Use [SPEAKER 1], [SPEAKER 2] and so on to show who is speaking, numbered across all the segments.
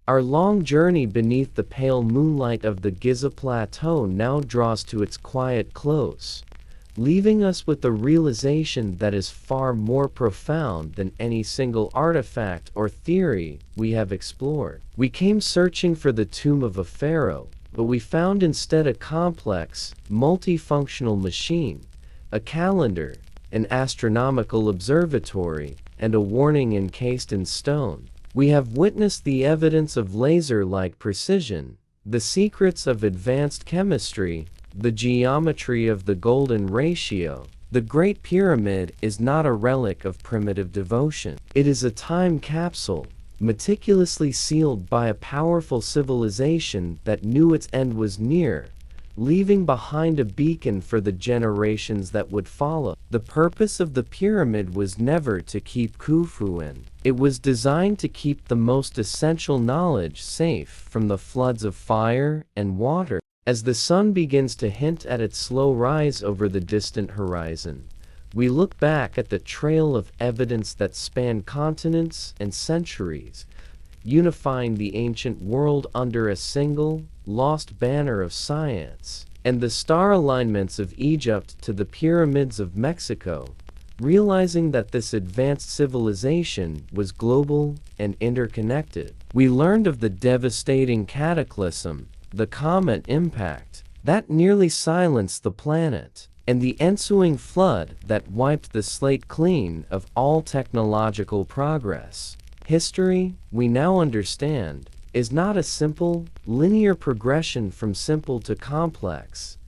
[SPEAKER 1] Our long journey beneath the pale moonlight of the Giza Plateau now draws to its quiet close, leaving us with the realization that is far more profound than any single artifact or theory we have explored. We came searching for the tomb of a pharaoh, but we found instead a complex, multifunctional machine, a calendar, an astronomical observatory, and a warning encased in stone. We have witnessed the evidence of laser-like precision, the secrets of advanced chemistry, the geometry of the golden ratio. The Great Pyramid is not a relic of primitive devotion. It is a time capsule, meticulously sealed by a powerful civilization that knew its end was near, leaving behind a beacon for the generations that would follow. The purpose of the pyramid was never to keep Khufu in. It was designed to keep the most essential knowledge safe from the floods of fire and water. As the sun begins to hint at its slow rise over the distant horizon, we look back at the trail of evidence that spanned continents and centuries, unifying the ancient world under a single, lost banner of science. And the star alignments of Egypt to the pyramids of Mexico, realizing that this advanced civilization was global and interconnected. We learned of the devastating cataclysm, the comet impact, that nearly silenced the planet, and the ensuing flood that wiped the slate clean of all technological progress. History, we now understand, is not a simple, linear progression from simple to complex,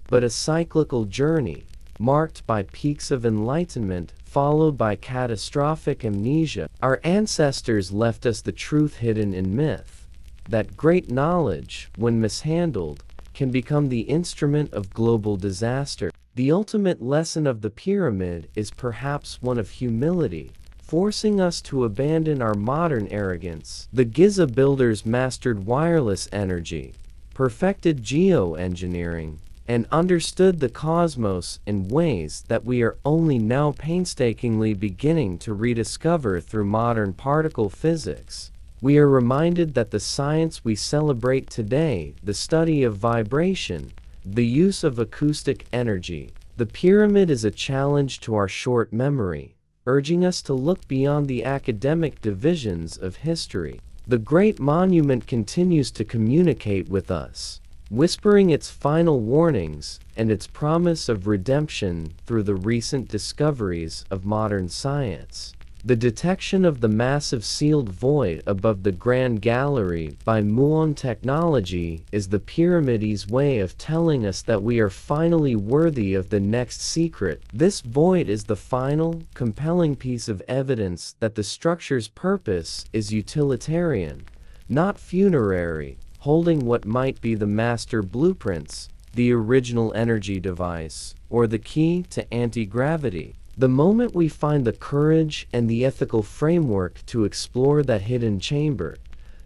[SPEAKER 1] but a cyclical journey, marked by peaks of enlightenment followed by catastrophic amnesia. Our ancestors left us the truth hidden in myth, that great knowledge, when mishandled, can become the instrument of global disaster. The ultimate lesson of the pyramid is perhaps one of humility, forcing us to abandon our modern arrogance. The Giza builders mastered wireless energy, perfected geoengineering, and understood the cosmos in ways that we are only now painstakingly beginning to rediscover through modern particle physics. We are reminded that the science we celebrate today, the study of vibration, the use of acoustic energy, the pyramid, is a challenge to our short memory, urging us to look beyond the academic divisions of history. The great monument continues to communicate with us, whispering its final warnings and its promise of redemption through the recent discoveries of modern science. The detection of the massive sealed void above the Grand Gallery by muon technology is the pyramid's way of telling us that we are finally worthy of the next secret. This void is the final, compelling piece of evidence that the structure's purpose is utilitarian, not funerary, holding what might be the master blueprints, the original energy device, or the key to anti-gravity. The moment we find the courage and the ethical framework to explore that hidden chamber,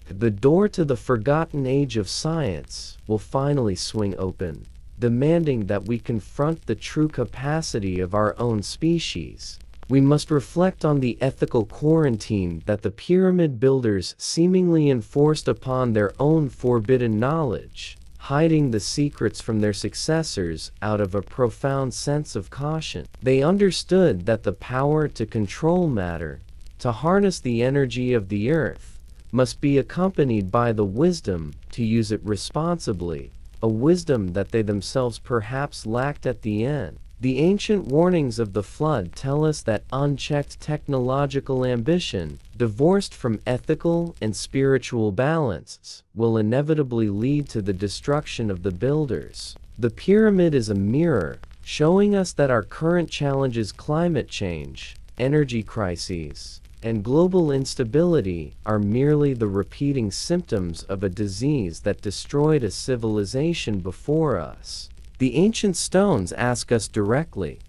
[SPEAKER 1] the door to the forgotten age of science will finally swing open, demanding that we confront the true capacity of our own species. We must reflect on the ethical quarantine that the pyramid builders seemingly enforced upon their own forbidden knowledge, hiding the secrets from their successors out of a profound sense of caution. They understood that the power to control matter, to harness the energy of the earth, must be accompanied by the wisdom to use it responsibly, a wisdom that they themselves perhaps lacked at the end. The ancient warnings of the flood tell us that unchecked technological ambition, divorced from ethical and spiritual balance, will inevitably lead to the destruction of the builders. The pyramid is a mirror, showing us that our current challenges, climate change, energy crises, and global instability, are merely the repeating symptoms of a disease that destroyed a civilization before us. The ancient stones ask us directly,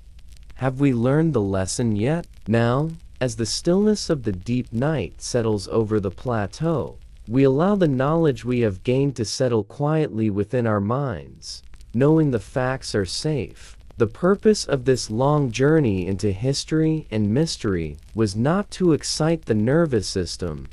[SPEAKER 1] have we learned the lesson yet? Now, as the stillness of the deep night settles over the plateau, we allow the knowledge we have gained to settle quietly within our minds, knowing the facts are safe. The purpose of this long journey into history and mystery was not to excite the nervous system,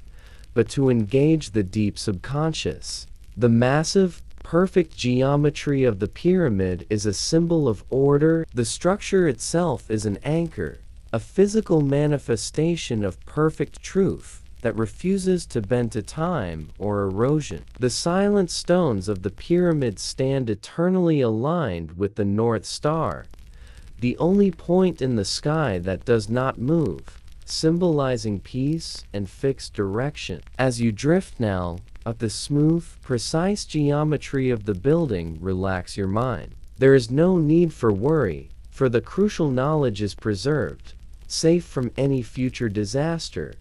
[SPEAKER 1] but to engage the deep subconscious. The massive, perfect geometry of the pyramid is a symbol of order. The structure itself is an anchor, a physical manifestation of perfect truth that refuses to bend to time or erosion. The silent stones of the pyramid stand eternally aligned with the North Star, the only point in the sky that does not move, symbolizing peace and fixed direction. As you drift now up the smooth, precise geometry of the building, relax your mind. There is no need for worry, for the crucial knowledge is preserved, safe from any future disaster,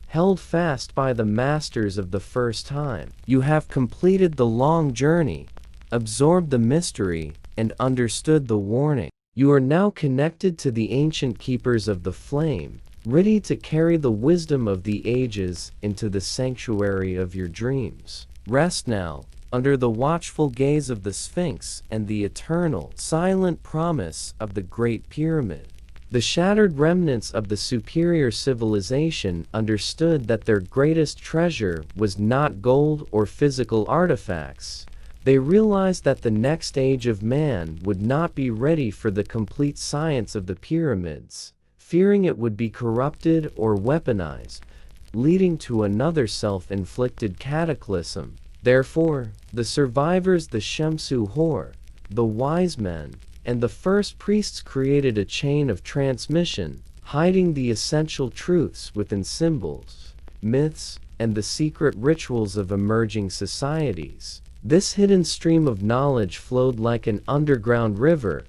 [SPEAKER 1] held fast by the masters of the first time. You have completed the long journey, absorbed the mystery, and understood the warning. You are now connected to the ancient keepers of the flame, ready to carry the wisdom of the ages into the sanctuary of your dreams. Rest now, under the watchful gaze of the Sphinx and the eternal, silent promise of the Great Pyramid. The shattered remnants of the superior civilization understood that their greatest treasure was not gold or physical artifacts. They realized that the next age of man would not be ready for the complete science of the pyramids, fearing it would be corrupted or weaponized, leading to another self-inflicted cataclysm. Therefore, the survivors, the Shemsu Hor, the wise men, and the first priests created a chain of transmission, hiding the essential truths within symbols, myths, and the secret rituals of emerging societies. This hidden stream of knowledge flowed like an underground river,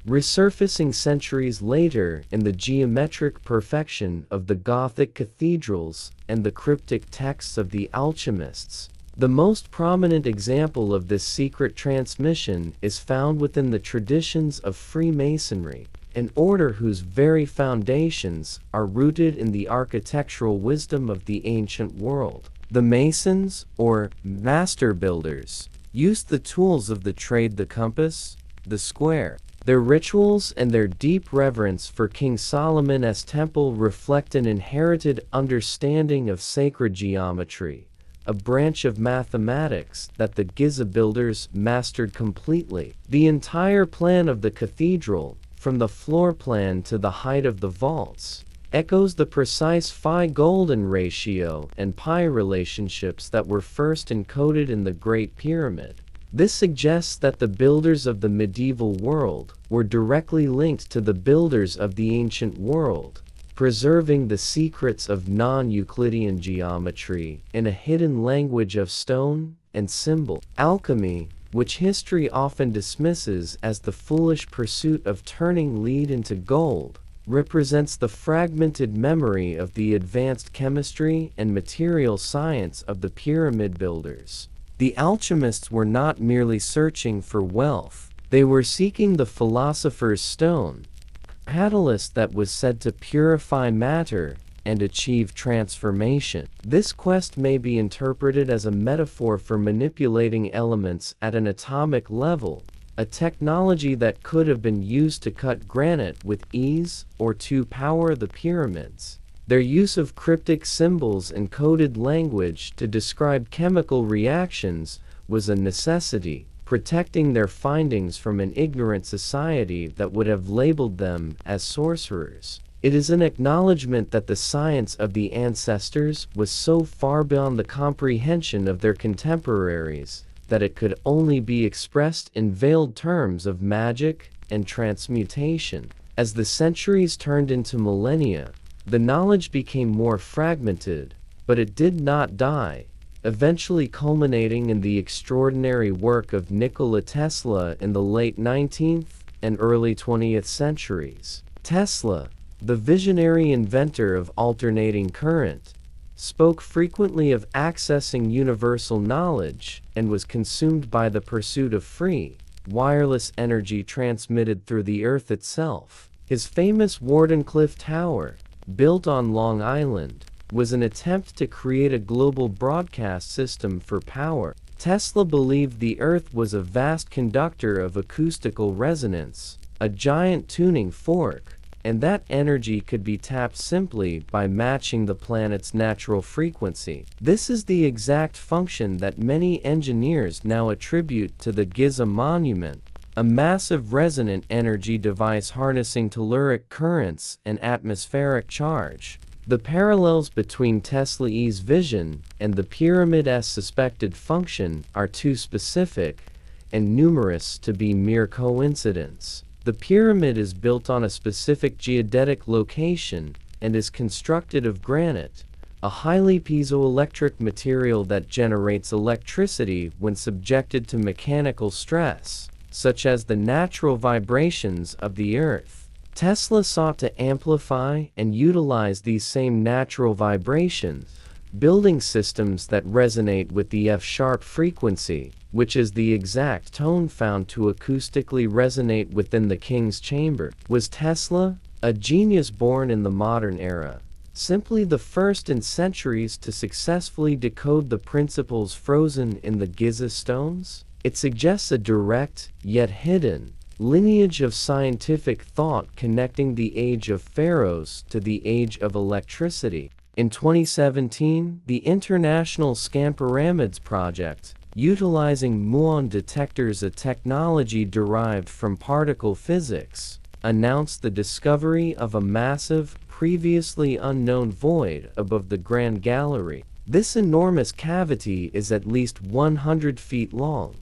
[SPEAKER 1] resurfacing centuries later in the geometric perfection of the Gothic cathedrals and the cryptic texts of the alchemists. The most prominent example of this secret transmission is found within the traditions of Freemasonry, an order whose very foundations are rooted in the architectural wisdom of the ancient world. The Masons, or Master Builders, used the tools of the trade: the compass, the square. Their rituals and their deep reverence for King Solomon's temple reflect an inherited understanding of sacred geometry, a branch of mathematics that the Giza builders mastered completely. The entire plan of the cathedral, from the floor plan to the height of the vaults, echoes the precise phi-golden ratio and pi relationships that were first encoded in the Great Pyramid. This suggests that the builders of the medieval world were directly linked to the builders of the ancient world, preserving the secrets of non-Euclidean geometry in a hidden language of stone and symbol. Alchemy, which history often dismisses as the foolish pursuit of turning lead into gold, represents the fragmented memory of the advanced chemistry and material science of the pyramid builders. The alchemists were not merely searching for wealth, they were seeking the philosopher's stone, a catalyst that was said to purify matter and achieve transformation. This quest may be interpreted as a metaphor for manipulating elements at an atomic level, a technology that could have been used to cut granite with ease or to power the pyramids. Their use of cryptic symbols and coded language to describe chemical reactions was a necessity, protecting their findings from an ignorant society that would have labeled them as sorcerers. It is an acknowledgement that the science of the ancestors was so far beyond the comprehension of their contemporaries that it could only be expressed in veiled terms of magic and transmutation. As the centuries turned into millennia, the knowledge became more fragmented, but it did not die, eventually culminating in the extraordinary work of Nikola Tesla in the late 19th and early 20th centuries. Tesla, the visionary inventor of alternating current, spoke frequently of accessing universal knowledge and was consumed by the pursuit of free, wireless energy transmitted through the Earth itself. His famous Wardenclyffe Tower, built on Long Island, was an attempt to create a global broadcast system for power. Tesla believed the Earth was a vast conductor of acoustical resonance, a giant tuning fork, and that energy could be tapped simply by matching the planet's natural frequency. This is the exact function that many engineers now attribute to the Giza monument, a massive resonant energy device harnessing telluric currents and atmospheric charge. The parallels between Tesla's vision and the pyramid's suspected function are too specific and numerous to be mere coincidence. The pyramid is built on a specific geodetic location and is constructed of granite, a highly piezoelectric material that generates electricity when subjected to mechanical stress, such as the natural vibrations of the Earth. Tesla sought to amplify and utilize these same natural vibrations, building systems that resonate with the F-sharp frequency, which is the exact tone found to acoustically resonate within the King's chamber. Was Tesla, a genius born in the modern era, simply the first in centuries to successfully decode the principles frozen in the Giza stones? It suggests a direct, yet hidden, lineage of scientific thought connecting the age of pharaohs to the age of electricity. In 2017, the International Scan Pyramids project, utilizing muon detectors, a technology derived from particle physics, announced the discovery of a massive, previously unknown void above the Grand Gallery. This enormous cavity is at least 100 feet long,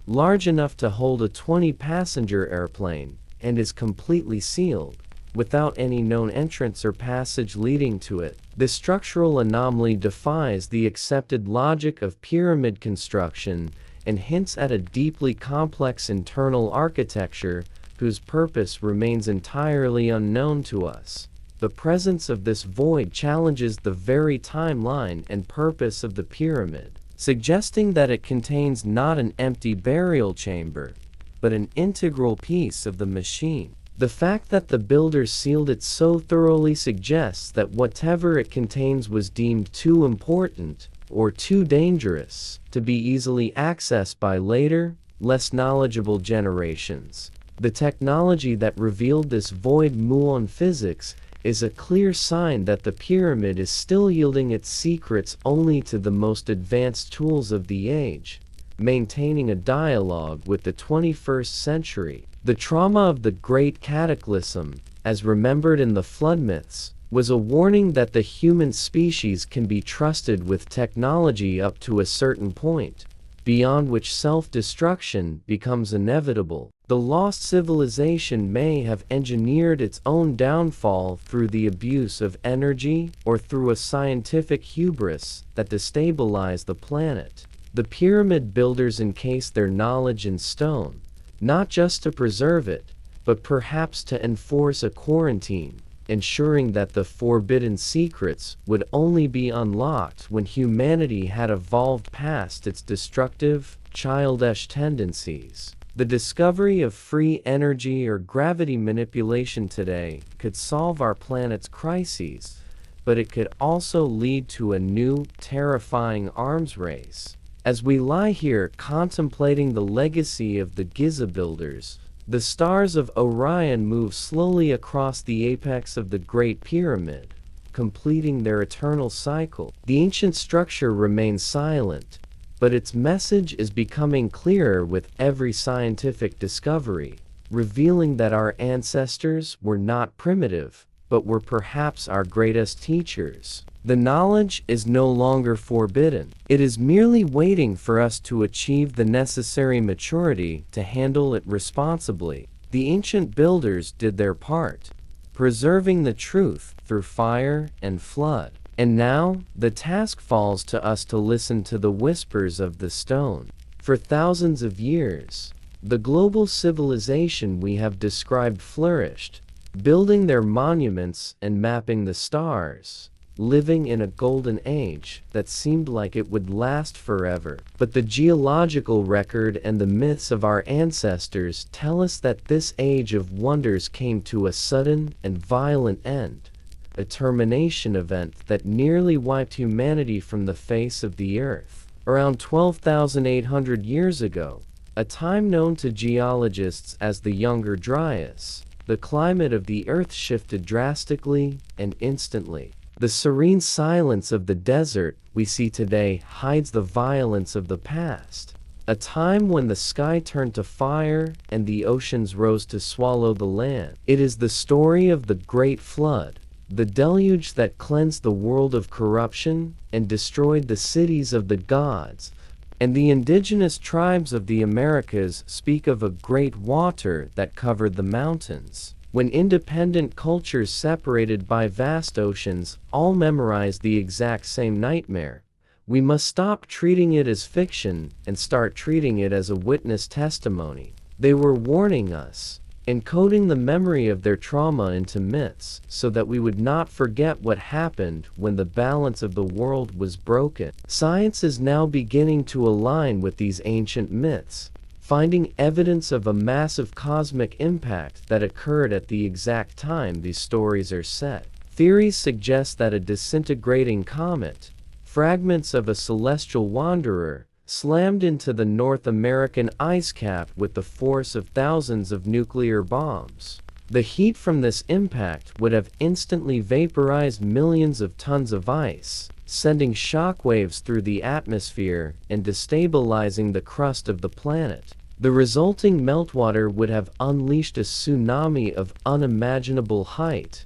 [SPEAKER 1] large enough to hold a 20-passenger airplane, and is completely sealed, without any known entrance or passage leading to it. This structural anomaly defies the accepted logic of pyramid construction and hints at a deeply complex internal architecture whose purpose remains entirely unknown to us. The presence of this void challenges the very timeline and purpose of the pyramid, suggesting that it contains not an empty burial chamber, but an integral piece of the machine. The fact that the builders sealed it so thoroughly suggests that whatever it contains was deemed too important, or too dangerous, to be easily accessed by later, less knowledgeable generations. The technology that revealed this void muon physics is a clear sign that the pyramid is still yielding its secrets only to the most advanced tools of the age, maintaining a dialogue with the 21st century. The trauma of the Great Cataclysm, as remembered in the flood myths, was a warning that the human species can be trusted with technology up to a certain point, beyond which self-destruction becomes inevitable. The lost civilization may have engineered its own downfall through the abuse of energy or through a scientific hubris that destabilized the planet. The pyramid builders encased their knowledge in stone, not just to preserve it, but perhaps to enforce a quarantine, ensuring that the forbidden secrets would only be unlocked when humanity had evolved past its destructive, childish tendencies. The discovery of free energy or gravity manipulation today could solve our planet's crises, but it could also lead to a new, terrifying arms race. As we lie here contemplating the legacy of the Giza builders, the stars of Orion move slowly across the apex of the Great Pyramid, completing their eternal cycle. The ancient structure remains silent, but its message is becoming clearer with every scientific discovery, revealing that our ancestors were not primitive, but were perhaps our greatest teachers. The knowledge is no longer forbidden. It is merely waiting for us to achieve the necessary maturity to handle it responsibly. The ancient builders did their part, preserving the truth through fire and flood. And now, the task falls to us to listen to the whispers of the stone. For thousands of years, the global civilization we have described flourished, building their monuments and mapping the stars, living in a golden age that seemed like it would last forever. But the geological record and the myths of our ancestors tell us that this age of wonders came to a sudden and violent end, a termination event that nearly wiped humanity from the face of the earth. Around 12,800 years ago, a time known to geologists as the Younger Dryas, the climate of the Earth shifted drastically and instantly. The serene silence of the desert we see today hides the violence of the past, a time when the sky turned to fire and the oceans rose to swallow the land. It is the story of the Great Flood, the deluge that cleansed the world of corruption and destroyed the cities of the gods. And the indigenous tribes of the Americas speak of a great water that covered the mountains. When independent cultures separated by vast oceans all memorize the exact same nightmare, we must stop treating it as fiction and start treating it as a witness testimony. They were warning us, encoding the memory of their trauma into myths so that we would not forget what happened when the balance of the world was broken. Science is now beginning to align with these ancient myths, finding evidence of a massive cosmic impact that occurred at the exact time these stories are set. Theories suggest that a disintegrating comet, fragments of a celestial wanderer, slammed into the North American ice cap with the force of thousands of nuclear bombs. The heat from this impact would have instantly vaporized millions of tons of ice, sending shockwaves through the atmosphere and destabilizing the crust of the planet. The resulting meltwater would have unleashed a tsunami of unimaginable height,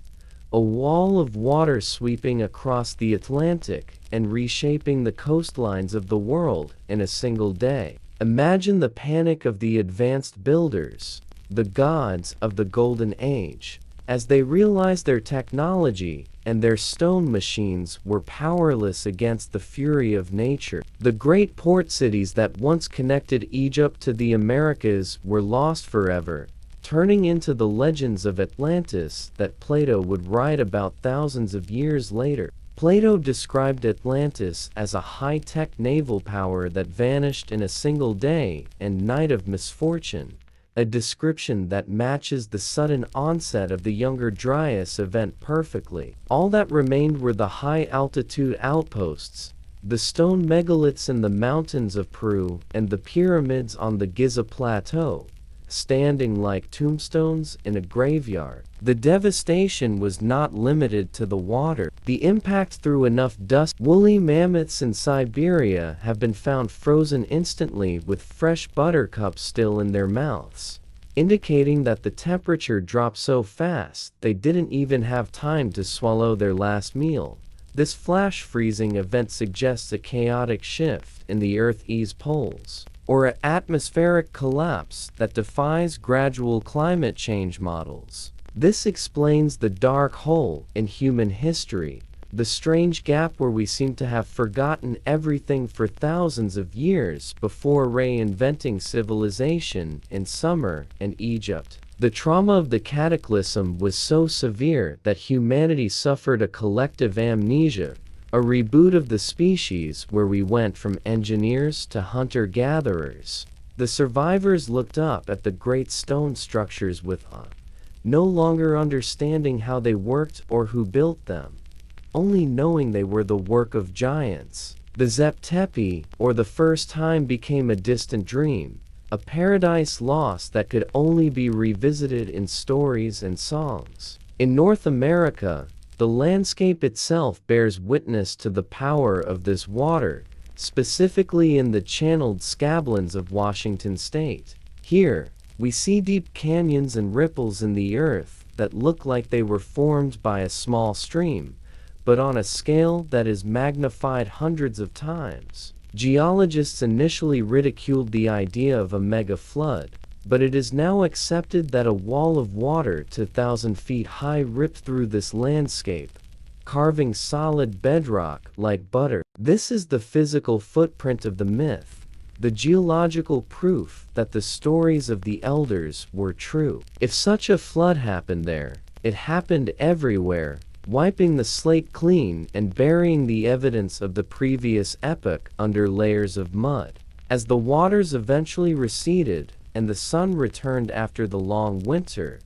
[SPEAKER 1] a wall of water sweeping across the Atlantic and reshaping the coastlines of the world in a single day. Imagine the panic of the advanced builders, the gods of the Golden Age, as they realized their technology and their stone machines were powerless against the fury of nature. The great port cities that once connected Egypt to the Americas were lost forever, turning into the legends of Atlantis that Plato would write about thousands of years later. Plato described Atlantis as a high-tech naval power that vanished in a single day and night of misfortune, a description that matches the sudden onset of the Younger Dryas event perfectly. All that remained were the high-altitude outposts, the stone megaliths in the mountains of Peru, and the pyramids on the Giza Plateau, standing like tombstones in a graveyard. The devastation was not limited to the water. The impact threw enough dust. Woolly mammoths in Siberia have been found frozen instantly with fresh buttercups still in their mouths, indicating that the temperature dropped so fast they didn't even have time to swallow their last meal. This flash freezing event suggests a chaotic shift in the Earth's poles, or an atmospheric collapse that defies gradual climate change models. This explains the dark hole in human history, the strange gap where we seem to have forgotten everything for thousands of years before reinventing civilization in Sumer and Egypt. The trauma of the cataclysm was so severe that humanity suffered a collective amnesia, a reboot of the species where we went from engineers to hunter-gatherers. The survivors looked up at the great stone structures with awe, no longer understanding how they worked or who built them, only knowing they were the work of giants. The Zep-Tepi, or the first time, became a distant dream, a paradise lost that could only be revisited in stories and songs. In North America, the landscape itself bears witness to the power of this water, specifically in the channeled scablands of Washington state. Here, we see deep canyons and ripples in the earth that look like they were formed by a small stream, but on a scale that is magnified hundreds of times. Geologists initially ridiculed the idea of a mega flood, but it is now accepted that a wall of water 2,000 feet high ripped through this landscape, carving solid bedrock like butter. This is the physical footprint of the myth, the geological proof that the stories of the elders were true. If such a flood happened there, it happened everywhere, wiping the slate clean and burying the evidence of the previous epoch under layers of mud. As the waters eventually receded and the sun returned after the long winter,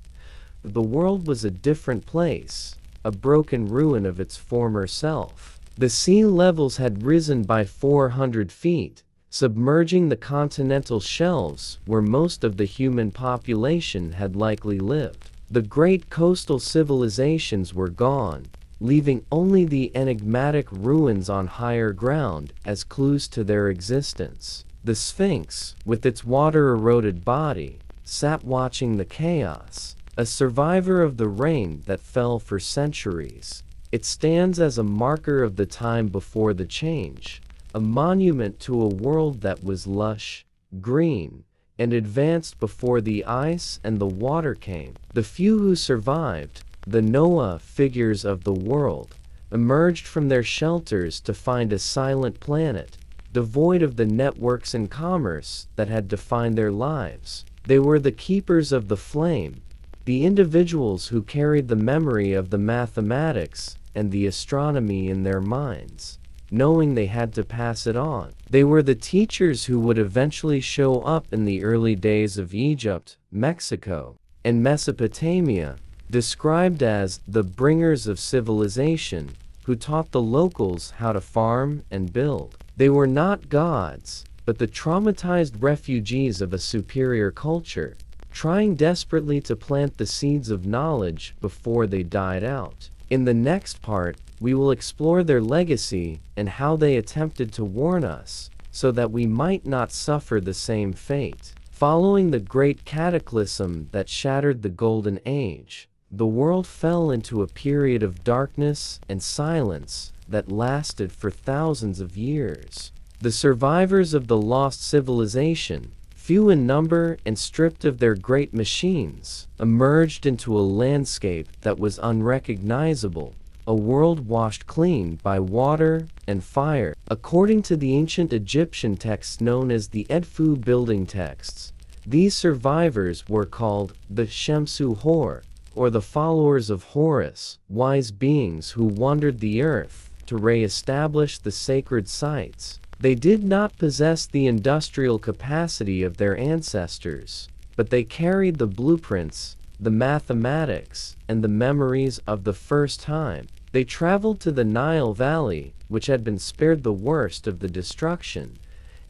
[SPEAKER 1] the world was a different place, a broken ruin of its former self. The sea levels had risen by 400 feet, submerging the continental shelves where most of the human population had likely lived. The great coastal civilizations were gone, leaving only the enigmatic ruins on higher ground as clues to their existence. The Sphinx, with its water-eroded body, sat watching the chaos, a survivor of the rain that fell for centuries. It stands as a marker of the time before the change, a monument to a world that was lush, green, and advanced before the ice and the water came. The few who survived, the Noah figures of the world, emerged from their shelters to find a silent planet, devoid of the networks and commerce that had defined their lives. They were the keepers of the flame, the individuals who carried the memory of the mathematics and the astronomy in their minds, knowing they had to pass it on. They were the teachers who would eventually show up in the early days of Egypt, Mexico, and Mesopotamia, described as the bringers of civilization, who taught the locals how to farm and build. They were not gods, but the traumatized refugees of a superior culture, trying desperately to plant the seeds of knowledge before they died out. In the next part, we will explore their legacy and how they attempted to warn us, so that we might not suffer the same fate. Following the great cataclysm that shattered the Golden Age, the world fell into a period of darkness and silence that lasted for thousands of years. The survivors of the lost civilization, few in number and stripped of their great machines, emerged into a landscape that was unrecognizable, a world washed clean by water and fire. According to the ancient Egyptian texts known as the Edfu building texts, these survivors were called the Shemsu Hor, or the followers of Horus, wise beings who wandered the earth to re-establish the sacred sites. They did not possess the industrial capacity of their ancestors, but they carried the blueprints, the mathematics, and the memories of the first time. They traveled to the Nile Valley, which had been spared the worst of the destruction,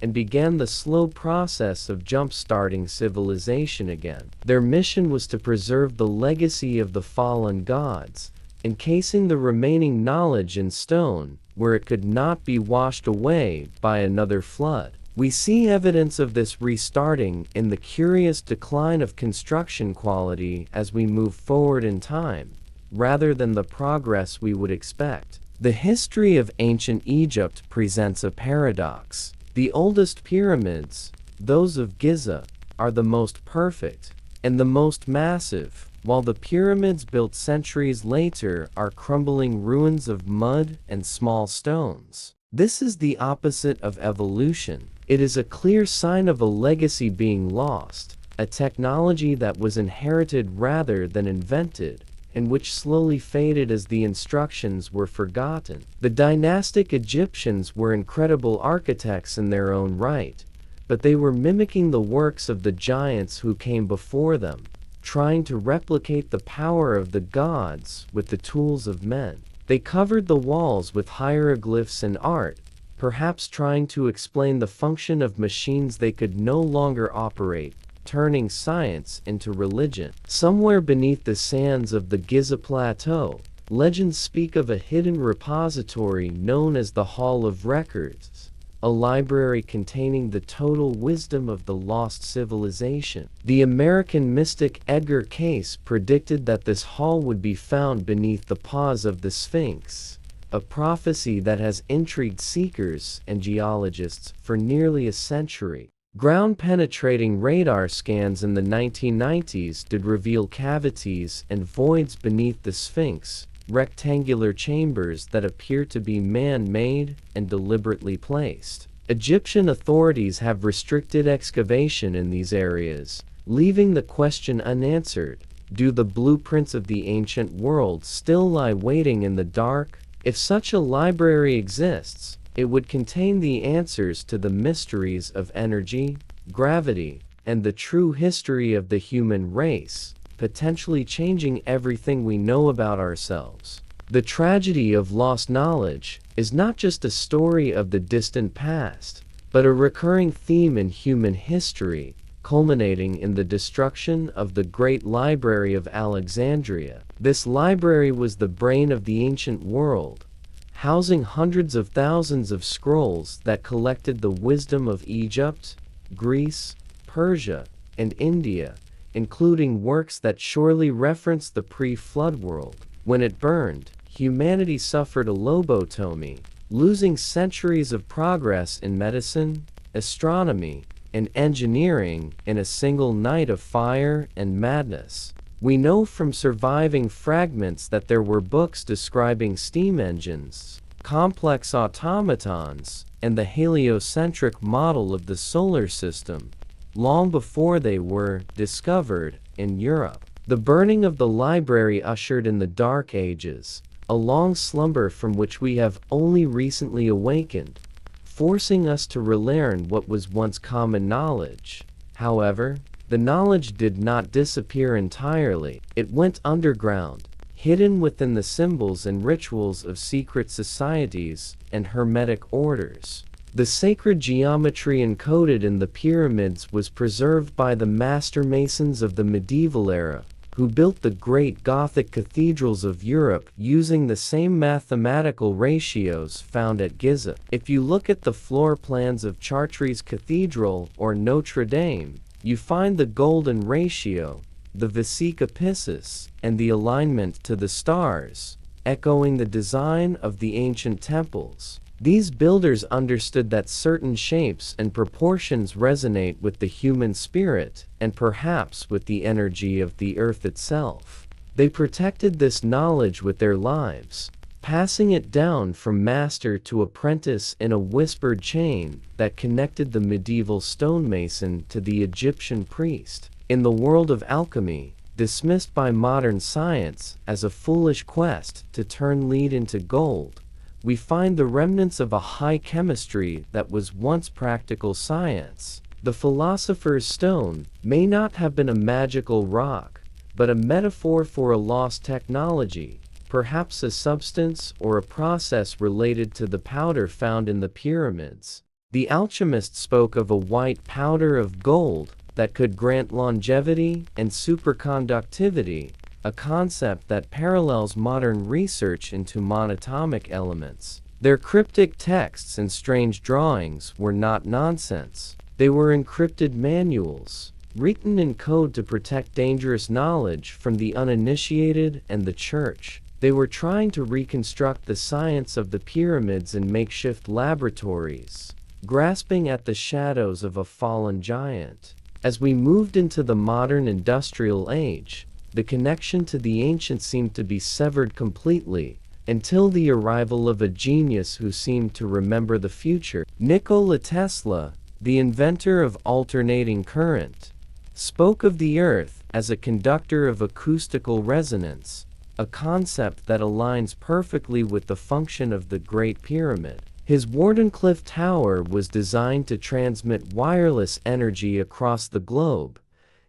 [SPEAKER 1] and began the slow process of jump-starting civilization again. Their mission was to preserve the legacy of the fallen gods, encasing the remaining knowledge in stone, where it could not be washed away by another flood. We see evidence of this restarting in the curious decline of construction quality as we move forward in time, rather than the progress we would expect. The history of ancient Egypt presents a paradox. The oldest pyramids, those of Giza, are the most perfect and the most massive, while the pyramids built centuries later are crumbling ruins of mud and small stones. This is the opposite of evolution. It is a clear sign of a legacy being lost, a technology that was inherited rather than invented, and which slowly faded as the instructions were forgotten. The dynastic Egyptians were incredible architects in their own right, but they were mimicking the works of the giants who came before them, trying to replicate the power of the gods with the tools of men. They covered the walls with hieroglyphs and art, perhaps trying to explain the function of machines they could no longer operate, turning science into religion. Somewhere beneath the sands of the Giza Plateau, legends speak of a hidden repository known as the Hall of Records, a library containing the total wisdom of the lost civilization. The American mystic Edgar Cayce predicted that this hall would be found beneath the paws of the Sphinx, a prophecy that has intrigued seekers and geologists for nearly a century. Ground-penetrating radar scans in the 1990s did reveal cavities and voids beneath the Sphinx, rectangular chambers that appear to be man-made and deliberately placed. Egyptian authorities have restricted excavation in these areas, leaving the question unanswered: do the blueprints of the ancient world still lie waiting in the dark? If such a library exists, it would contain the answers to the mysteries of energy, gravity, and the true history of the human race, potentially changing everything we know about ourselves. The tragedy of lost knowledge is not just a story of the distant past, but a recurring theme in human history, culminating in the destruction of the Great Library of Alexandria. This library was the brain of the ancient world, housing hundreds of thousands of scrolls that collected the wisdom of Egypt, Greece, Persia, and India, including works that surely reference the pre-flood world. When it burned, humanity suffered a lobotomy, losing centuries of progress in medicine, astronomy, and engineering in a single night of fire and madness. We know from surviving fragments that there were books describing steam engines, complex automatons, and the heliocentric model of the solar system, long before they were discovered in Europe. The burning of the library ushered in the Dark Ages, a long slumber from which we have only recently awakened, forcing us to relearn what was once common knowledge. However, the knowledge did not disappear entirely. It went underground, hidden within the symbols and rituals of secret societies and hermetic orders. The sacred geometry encoded in the pyramids was preserved by the master masons of the medieval era, who built the great Gothic cathedrals of Europe using the same mathematical ratios found at Giza. If you look at the floor plans of Chartres Cathedral or Notre Dame, you find the golden ratio, the Vesica Piscis, and the alignment to the stars, echoing the design of the ancient temples. These builders understood that certain shapes and proportions resonate with the human spirit and perhaps with the energy of the earth itself. They protected this knowledge with their lives, passing it down from master to apprentice in a whispered chain that connected the medieval stonemason to the Egyptian priest. In the world of alchemy, dismissed by modern science as a foolish quest to turn lead into gold, we find the remnants of a high chemistry that was once practical science. The philosopher's stone may not have been a magical rock, but a metaphor for a lost technology, perhaps a substance or a process related to the powder found in the pyramids. The alchemist spoke of a white powder of gold that could grant longevity and superconductivity, a concept that parallels modern research into monatomic elements. Their cryptic texts and strange drawings were not nonsense. They were encrypted manuals, written in code to protect dangerous knowledge from the uninitiated and the church. They were trying to reconstruct the science of the pyramids in makeshift laboratories, grasping at the shadows of a fallen giant. As we moved into the modern industrial age, the connection to the ancient seemed to be severed completely, until the arrival of a genius who seemed to remember the future. Nikola Tesla, the inventor of alternating current, spoke of the earth as a conductor of acoustical resonance, a concept that aligns perfectly with the function of the Great Pyramid. His Wardenclyffe Tower was designed to transmit wireless energy across the globe,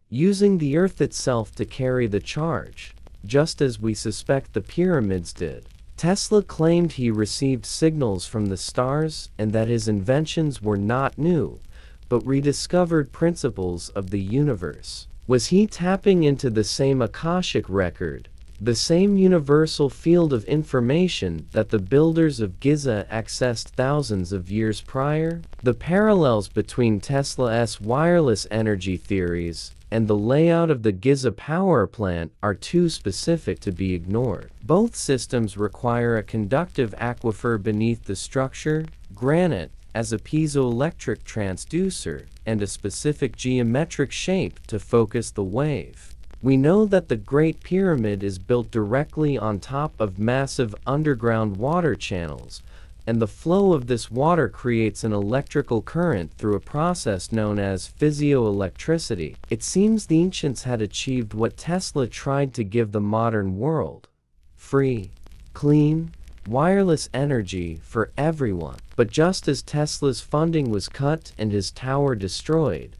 [SPEAKER 1] using the earth itself to carry the charge, just as we suspect the pyramids did. Tesla claimed he received signals from the stars and that his inventions were not new, but rediscovered principles of the universe. Was he tapping into the same Akashic record, the same universal field of information that the builders of Giza accessed thousands of years prior? The parallels between Tesla's wireless energy theories and the layout of the Giza power plant are too specific to be ignored. Both systems require a conductive aquifer beneath the structure, granite, as a piezoelectric transducer, and a specific geometric shape to focus the wave. We know that the Great Pyramid is built directly on top of massive underground water channels, and the flow of this water creates an electrical current through a process known as physioelectricity. It seems the ancients had achieved what Tesla tried to give the modern world: free, clean, wireless energy for everyone. But just as Tesla's funding was cut and his tower destroyed,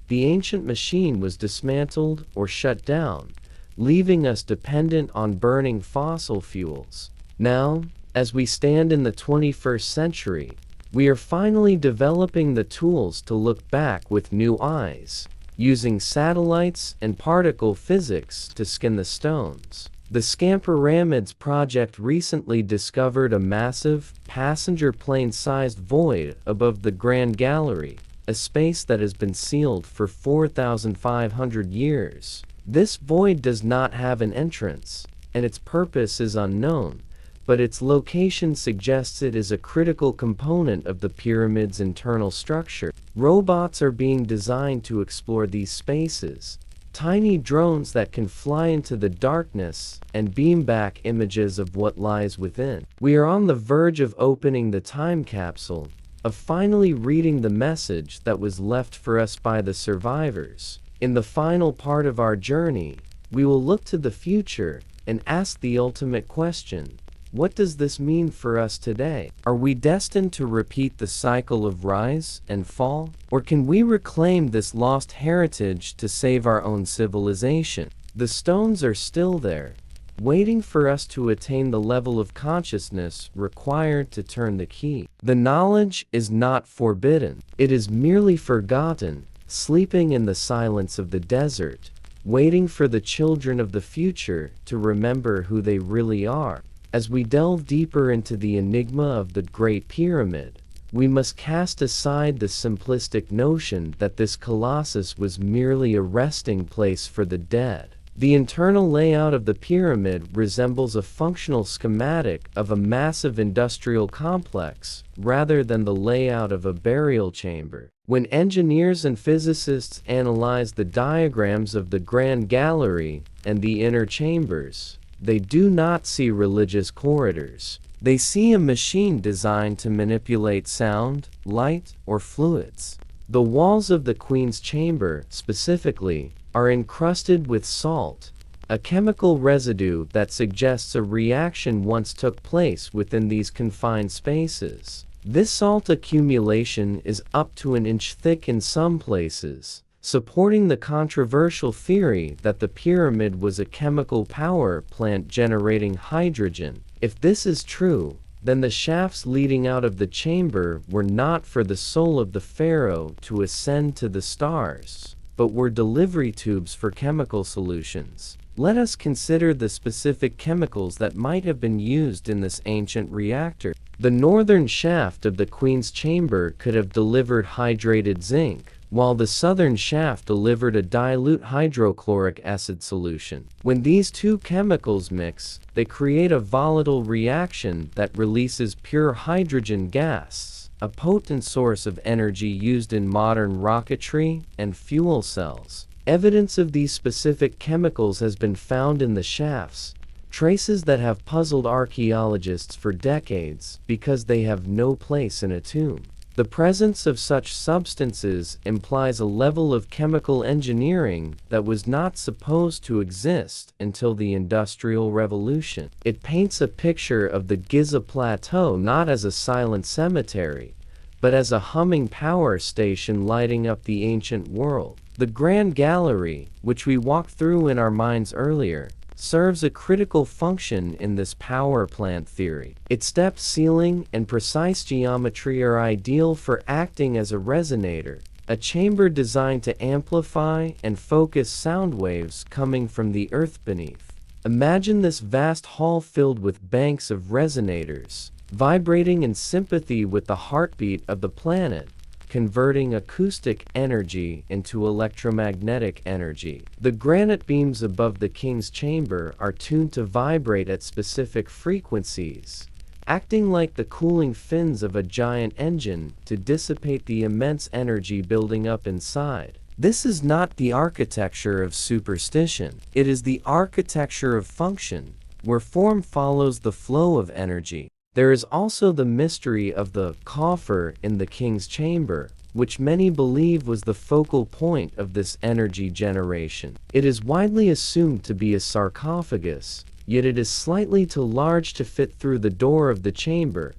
[SPEAKER 1] the ancient machine was dismantled or shut down, leaving us dependent on burning fossil fuels. Now, as we stand in the 21st century, we are finally developing the tools to look back with new eyes. using satellites and particle physics to scan the stones. The Scamperamids project recently discovered a massive, passenger plane-sized void above the Grand Gallery, a space that has been sealed for 4,500 years. This void does not have an entrance, and its purpose is unknown, but its location suggests it is a critical component of the pyramid's internal structure. Robots are being designed to explore these spaces, tiny drones that can fly into the darkness and beam back images of what lies within. We are on the verge of opening the time capsule, of finally reading the message that was left for us by the survivors. In the final part of our journey, we will look to the future and ask the ultimate question: what does this mean for us today? Are we destined to repeat the cycle of rise and fall? Or can we reclaim this lost heritage to save our own civilization? The stones are still there, waiting for us to attain the level of consciousness required to turn the key. The knowledge is not forbidden. It is merely forgotten, sleeping in the silence of the desert, waiting for the children of the future to remember who they really are. As we delve deeper into the enigma of the Great Pyramid, we must cast aside the simplistic notion that this colossus was merely a resting place for the dead. The internal layout of the pyramid resembles a functional schematic of a massive industrial complex, rather than the layout of a burial chamber. When engineers and physicists analyze the diagrams of the Grand Gallery and the inner chambers, they do not see religious corridors. They see a machine designed to manipulate sound, light, or fluids. The walls of the Queen's chamber, specifically, are encrusted with salt, a chemical residue that suggests a reaction once took place within these confined spaces. This salt accumulation is up to an inch thick in some places, supporting the controversial theory that the pyramid was a chemical power plant generating hydrogen. If this is true, then the shafts leading out of the chamber were not for the soul of the pharaoh to ascend to the stars, but were delivery tubes for chemical solutions. Let us consider the specific chemicals that might have been used in this ancient reactor. The northern shaft of the Queen's chamber could have delivered hydrated zinc, while the southern shaft delivered a dilute hydrochloric acid solution. When these two chemicals mix, they create a volatile reaction that releases pure hydrogen gas, a potent source of energy used in modern rocketry and fuel cells. Evidence of these specific chemicals has been found in the shafts, traces that have puzzled archaeologists for decades because they have no place in a tomb. The presence of such substances implies a level of chemical engineering that was not supposed to exist until the Industrial Revolution. It paints a picture of the Giza Plateau not as a silent cemetery, but as a humming power station lighting up the ancient world. The Grand Gallery, which we walked through in our minds earlier, serves a critical function in this power plant theory. Its stepped ceiling and precise geometry are ideal for acting as a resonator, a chamber designed to amplify and focus sound waves coming from the earth beneath. Imagine this vast hall filled with banks of resonators, vibrating in sympathy with the heartbeat of the planet, converting acoustic energy into electromagnetic energy. The granite beams above the king's chamber are tuned to vibrate at specific frequencies, acting like the cooling fins of a giant engine to dissipate the immense energy building up inside. This is not the architecture of superstition. It is the architecture of function, where form follows the flow of energy. There is also the mystery of the coffer in the king's chamber, which many believe was the focal point of this energy generation. It is widely assumed to be a sarcophagus, yet it is slightly too large to fit through the door of the chamber,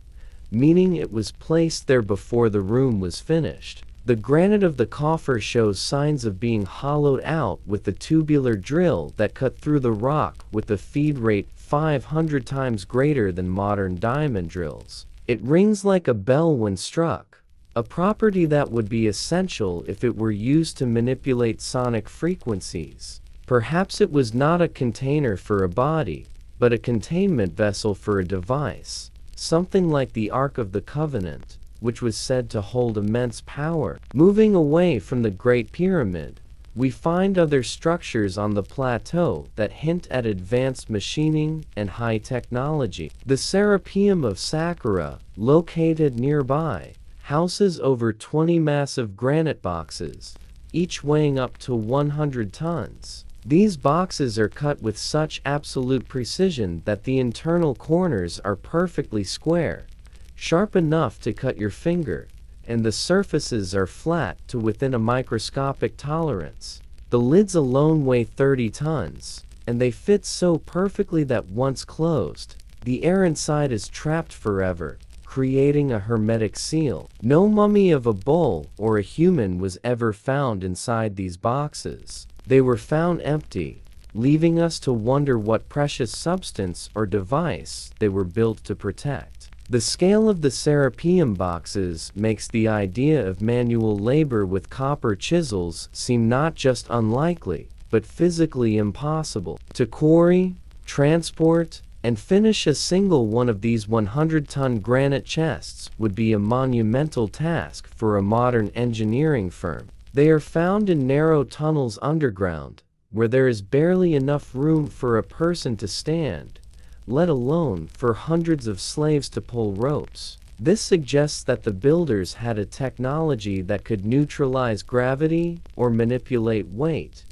[SPEAKER 1] meaning it was placed there before the room was finished. The granite of the coffer shows signs of being hollowed out with a tubular drill that cut through the rock with a feed rate 500 times greater than modern diamond drills. It rings like a bell when struck, a property that would be essential if it were used to manipulate sonic frequencies. Perhaps it was not a container for a body, but a containment vessel for a device, something like the Ark of the Covenant, which was said to hold immense power. Moving away from the Great Pyramid, we find other structures on the plateau that hint at advanced machining and high technology. The Serapeum of Saqqara, located nearby, houses over 20 massive granite boxes, each weighing up to 100 tons. These boxes are cut with such absolute precision that the internal corners are perfectly square, sharp enough to cut your finger, and the surfaces are flat to within a microscopic tolerance. The lids alone weigh 30 tons, and they fit so perfectly that once closed, the air inside is trapped forever, creating a hermetic seal. No mummy of a bull or a human was ever found inside these boxes. They were found empty, leaving us to wonder what precious substance or device they were built to protect. The scale of the Serapeum boxes makes the idea of manual labor with copper chisels seem not just unlikely, but physically impossible. To quarry, transport, and finish a single one of these 100-ton granite chests would be a monumental task for a modern engineering firm. They are found in narrow tunnels underground, where there is barely enough room for a person to stand, let alone for hundreds of slaves to pull ropes. This suggests that the builders had a technology that could neutralize gravity or manipulate weight,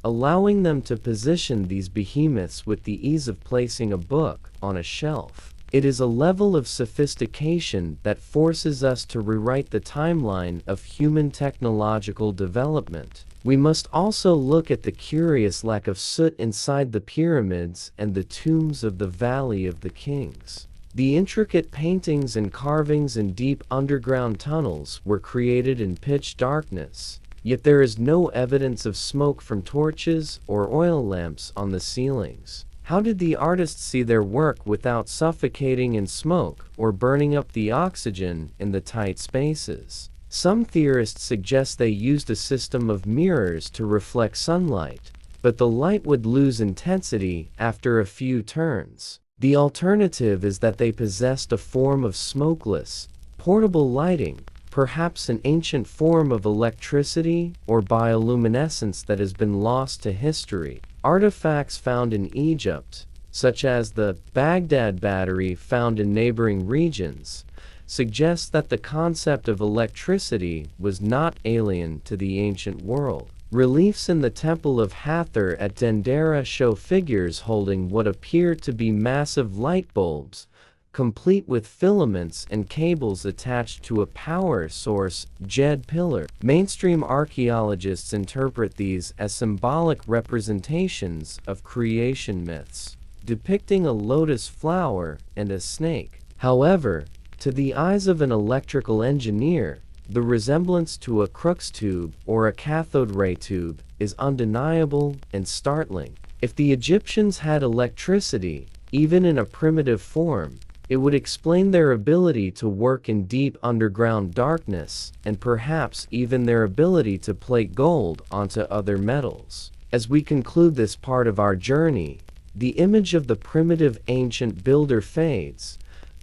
[SPEAKER 1] allowing them to position these behemoths with the ease of placing a book on a shelf. It is a level of sophistication that forces us to rewrite the timeline of human technological development. We must also look at the curious lack of soot inside the pyramids and the tombs of the Valley of the Kings. The intricate paintings and carvings in deep underground tunnels were created in pitch darkness, yet there is no evidence of smoke from torches or oil lamps on the ceilings. How did the artists see their work without suffocating in smoke or burning up the oxygen in the tight spaces? Some theorists suggest they used a system of mirrors to reflect sunlight, but the light would lose intensity after a few turns. The alternative is that they possessed a form of smokeless, portable lighting, perhaps an ancient form of electricity or bioluminescence that has been lost to history. Artifacts found in Egypt, such as the Baghdad battery found in neighboring regions, suggest that the concept of electricity was not alien to the ancient world. Reliefs in the Temple of Hathor at Dendera show figures holding what appear to be massive light bulbs, complete with filaments and cables attached to a power source Jed pillar. Mainstream archaeologists interpret these as symbolic representations of creation myths, depicting a lotus flower and a snake. However, to the eyes of an electrical engineer, the resemblance to a Crookes tube or a cathode ray tube is undeniable and startling. If the Egyptians had electricity, even in a primitive form, it would explain their ability to work in deep underground darkness, and perhaps even their ability to plate gold onto other metals. As we conclude this part of our journey, the image of the primitive ancient builder fades,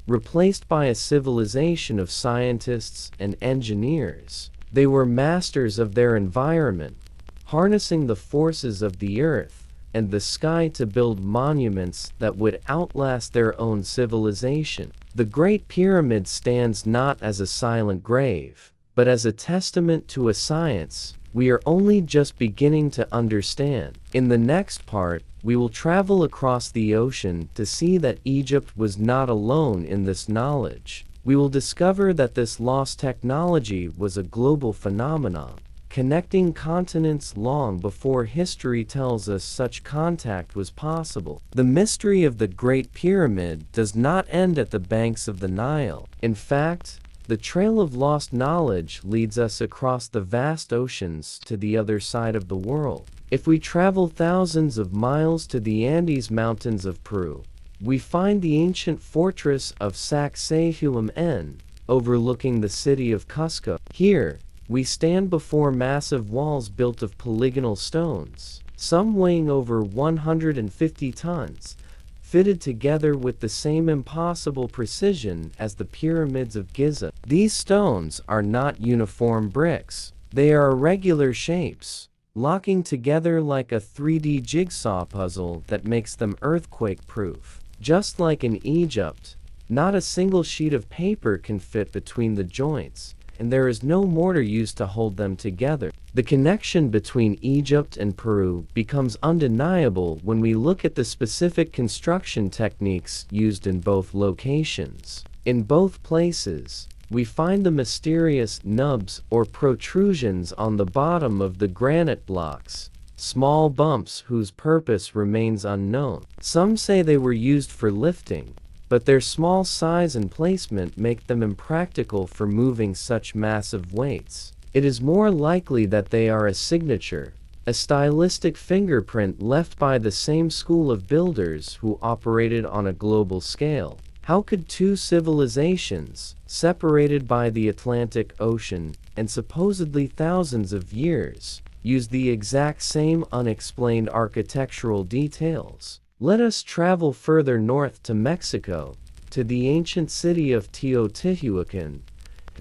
[SPEAKER 1] replaced by a civilization of scientists and engineers. They were masters of their environment, harnessing the forces of the earth and the sky to build monuments that would outlast their own civilization. The Great Pyramid stands not as a silent grave, but as a testament to a science we are only just beginning to understand. In the next part, we will travel across the ocean to see that Egypt was not alone in this knowledge. We will discover that this lost technology was a global phenomenon, connecting continents long before history tells us such contact was possible. The mystery of the Great Pyramid does not end at the banks of the Nile. In fact, the trail of lost knowledge leads us across the vast oceans to the other side of the world. If we travel thousands of miles to the Andes Mountains of Peru, we find the ancient fortress of Sacsayhuam overlooking the city of Cusco. Here, we stand before massive walls built of polygonal stones, some weighing over 150 tons, fitted together with the same impossible precision as the pyramids of Giza. These stones are not uniform bricks. They are irregular shapes, locking together like a 3D jigsaw puzzle that makes them earthquake-proof. Just like in Egypt, not a single sheet of paper can fit between the joints, and there is no mortar used to hold them together. The connection between Egypt and Peru becomes undeniable when we look at the specific construction techniques used in both locations. In both places, we find the mysterious nubs or protrusions on the bottom of the granite blocks, small bumps whose purpose remains unknown. Some say they were used for lifting, but their small size and placement make them impractical for moving such massive weights. It is more likely that they are a signature, a stylistic fingerprint left by the same school of builders who operated on a global scale. How could two civilizations, separated by the Atlantic Ocean and supposedly thousands of years, use the exact same unexplained architectural details? Let us travel further north to Mexico, to the ancient city of Teotihuacan,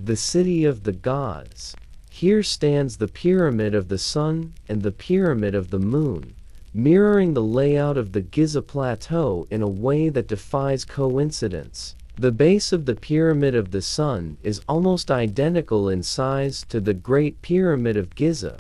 [SPEAKER 1] the city of the gods. Here stands the Pyramid of the Sun and the Pyramid of the Moon, mirroring the layout of the Giza Plateau in a way that defies coincidence. The base of the Pyramid of the Sun is almost identical in size to the Great Pyramid of Giza,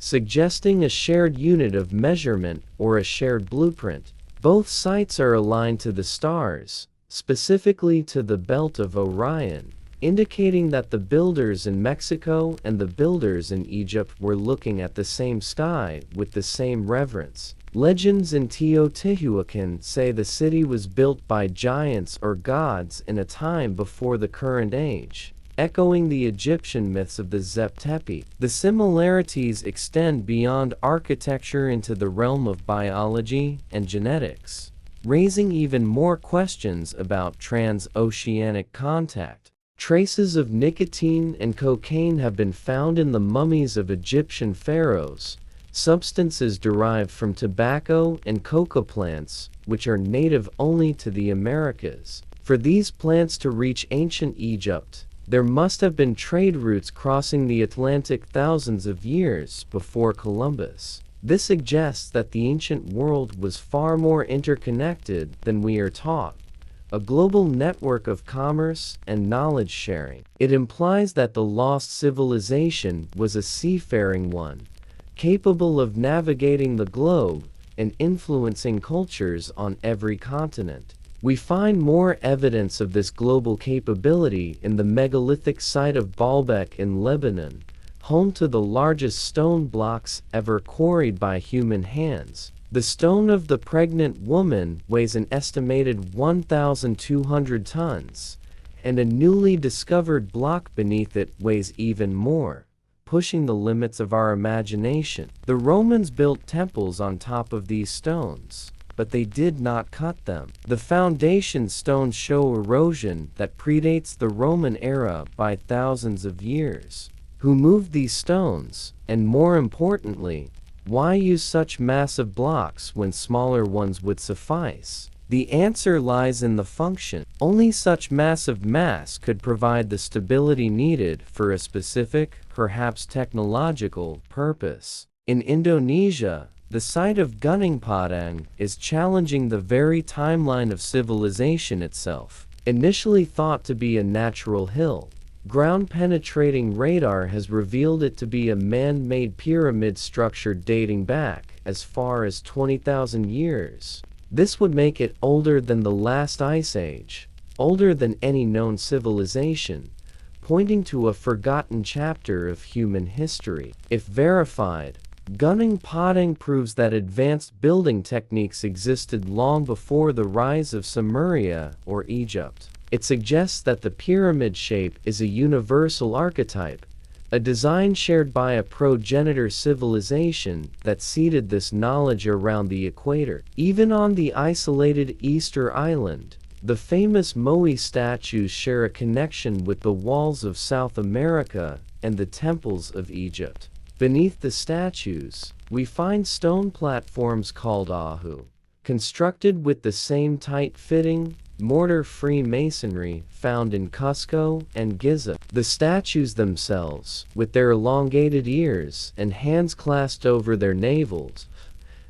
[SPEAKER 1] suggesting a shared unit of measurement or a shared blueprint. Both sites are aligned to the stars, specifically to the Belt of Orion, indicating that the builders in Mexico and the builders in Egypt were looking at the same sky with the same reverence. Legends in Teotihuacan say the city was built by giants or gods in a time before the current age, echoing the Egyptian myths of the Zep-Tepi. The similarities extend beyond architecture into the realm of biology and genetics, raising even more questions about transoceanic contact. Traces of nicotine and cocaine have been found in the mummies of Egyptian pharaohs, substances derived from tobacco and coca plants, which are native only to the Americas. For these plants to reach ancient Egypt, there must have been trade routes crossing the Atlantic thousands of years before Columbus. This suggests that the ancient world was far more interconnected than we are taught, a global network of commerce and knowledge sharing. It implies that the lost civilization was a seafaring one, capable of navigating the globe and influencing cultures on every continent. We find more evidence of this global capability in the megalithic site of Baalbek in Lebanon, home to the largest stone blocks ever quarried by human hands. The stone of the pregnant woman weighs an estimated 1,200 tons, and a newly discovered block beneath it weighs even more, pushing the limits of our imagination. The Romans built temples on top of these stones, but they did not cut them. The foundation stones show erosion that predates the Roman era by thousands of years. Who moved these stones, and more importantly, why use such massive blocks when smaller ones would suffice? The answer lies in the function. Only such massive mass could provide the stability needed for a specific, perhaps technological, purpose. In Indonesia, the site of Gunung Padang is challenging the very timeline of civilization itself. Initially thought to be a natural hill, ground-penetrating radar has revealed it to be a man-made pyramid structure dating back as far as 20,000 years. This would make it older than the last ice age, older than any known civilization, pointing to a forgotten chapter of human history. If verified, Gunung Padang proves that advanced building techniques existed long before the rise of Sumeria or Egypt. It suggests that the pyramid shape is a universal archetype, a design shared by a progenitor civilization that seeded this knowledge around the equator. Even on the isolated Easter Island, The famous Moai statues share a connection with the walls of South America and the temples of Egypt. Beneath the statues, we find stone platforms called ahu, constructed with the same tight-fitting, mortar-free masonry found in Cusco and Giza. The statues themselves, with their elongated ears and hands clasped over their navels,